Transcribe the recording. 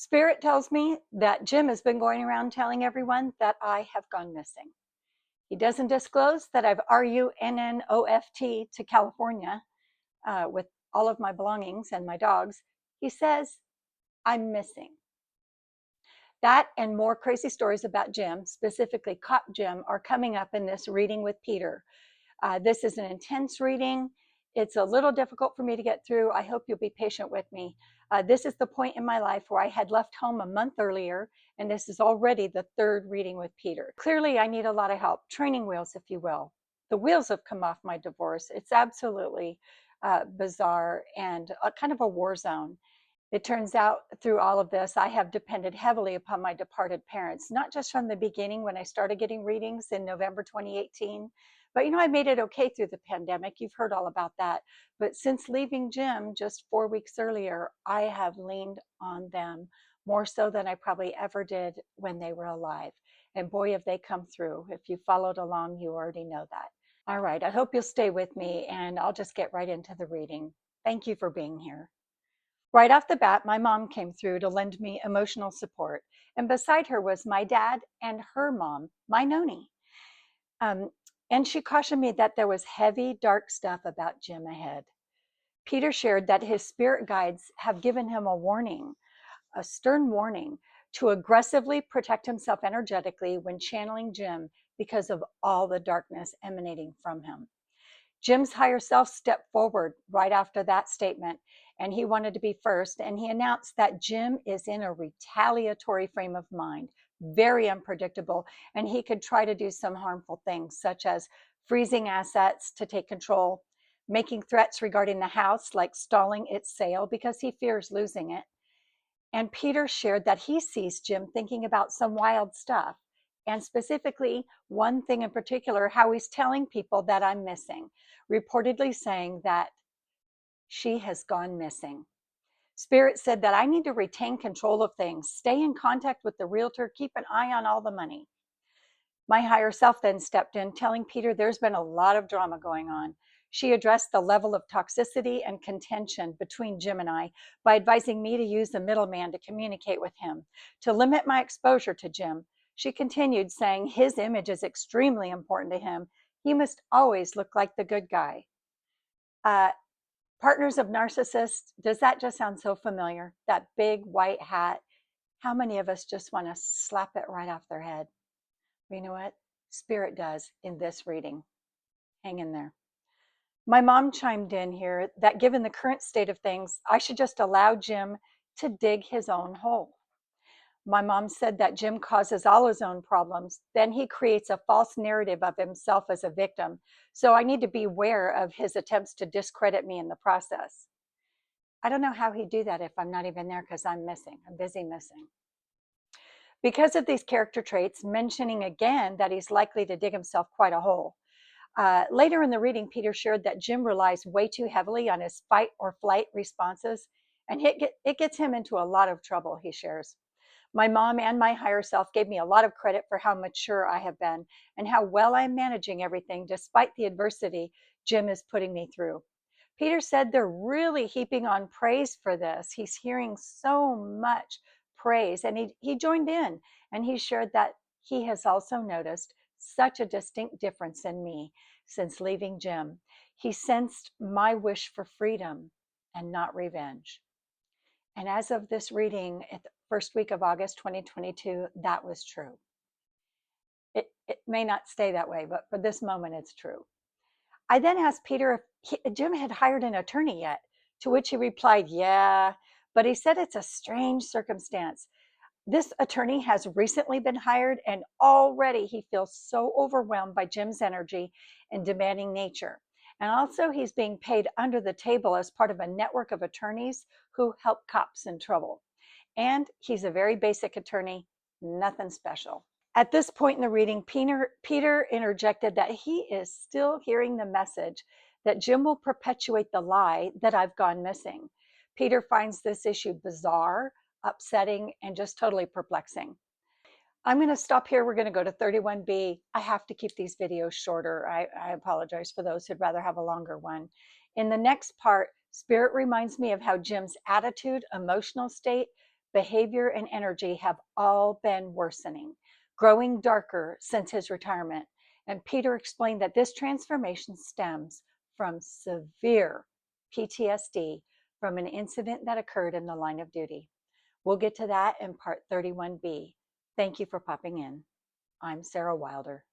Spirit tells me that Jim has been going around telling everyone that I have gone missing. He doesn't disclose that I've RUNNOFT to California with all of my belongings and my dogs. He says I'm missing. That and more crazy stories about Jim, specifically Cop Jim, are coming up in this reading with Peter. This is an intense reading. It's a little difficult for me to get through. I hope you'll be patient with me. This is the point in my life where I had left home a month earlier, and this is already the third reading with Peter. Clearly, I need a lot of help, training wheels, if you will. The wheels have come off my divorce. It's absolutely bizarre and kind of a war zone. It turns out through all of this, I have depended heavily upon my departed parents, not just from the beginning when I started getting readings in November 2018, but I made it okay through the pandemic. You've heard all about that. But since leaving Jim just 4 weeks earlier, I have leaned on them more so than I probably ever did when they were alive. And boy, have they come through. If you followed along, you already know that. All right, I hope you'll stay with me and I'll just get right into the reading. Thank you for being here. Right off the bat, my mom came through to lend me emotional support. And beside her was my dad and her mom, my Noni. Um, and she cautioned me that there was heavy, dark stuff about Jim ahead. Peter shared that his spirit guides have given him a warning, a stern warning, to aggressively protect himself energetically when channeling Jim because of all the darkness emanating from him. Jim's higher self stepped forward right after that statement, and he wanted to be first. And he announced that Jim is in a retaliatory frame of mind, very unpredictable, and he could try to do some harmful things, such as freezing assets to take control, making threats regarding the house, like stalling its sale because he fears losing it. And Peter shared that he sees Jim thinking about some wild stuff. And specifically, one thing in particular, how he's telling people that I'm missing, reportedly saying that she has gone missing. Spirit said that I need to retain control of things, stay in contact with the realtor, keep an eye on all the money. My higher self then stepped in, telling Peter there's been a lot of drama going on. She addressed the level of toxicity and contention between Jim and I by advising me to use the middleman to communicate with him, to limit my exposure to Jim. She continued, saying his image is extremely important to him. He must always look like the good guy. Partners of narcissists, does that just sound so familiar? That big white hat. How many of us just want to slap it right off their head? You know what? Spirit does in this reading. Hang in there. My mom chimed in here that given the current state of things, I should just allow Jim to dig his own hole. My mom said that Jim causes all his own problems. Then he creates a false narrative of himself as a victim. So I need to beware of his attempts to discredit me in the process. I don't know how he'd do that if I'm not even there because I'm missing. I'm busy missing. Because of these character traits, mentioning again that he's likely to dig himself quite a hole. Later in the reading, Peter shared that Jim relies way too heavily on his fight or flight responses, and it gets him into a lot of trouble, he shares. My mom and my higher self gave me a lot of credit for how mature I have been and how well I'm managing everything despite the adversity Jim is putting me through. Peter said they're really heaping on praise for this. He's hearing so much praise, and he joined in, and he shared that he has also noticed such a distinct difference in me since leaving Jim. He sensed my wish for freedom and not revenge. And as of this reading, at the first week of August 2022, that was true. It may not stay that way, but for this moment, it's true. I then asked Peter if Jim had hired an attorney yet, to which he replied, yeah, but he said it's a strange circumstance. This attorney has recently been hired, and already he feels so overwhelmed by Jim's energy and demanding nature. And also, he's being paid under the table as part of a network of attorneys who help cops in trouble. And he's a very basic attorney, nothing special. At this point in the reading, Peter interjected that he is still hearing the message that Jim will perpetuate the lie that I've gone missing. Peter finds this issue bizarre, upsetting, and just totally perplexing. I'm going to stop here. We're going to go to 31B. I have to keep these videos shorter. I apologize for those who'd rather have a longer one. In the next part, Spirit reminds me of how Jim's attitude, emotional state, behavior and energy have all been worsening, growing darker since his retirement. And Peter explained that this transformation stems from severe PTSD from an incident that occurred in the line of duty. We'll get to that in part 31B. Thank you for popping in. I'm Sarah Wilder.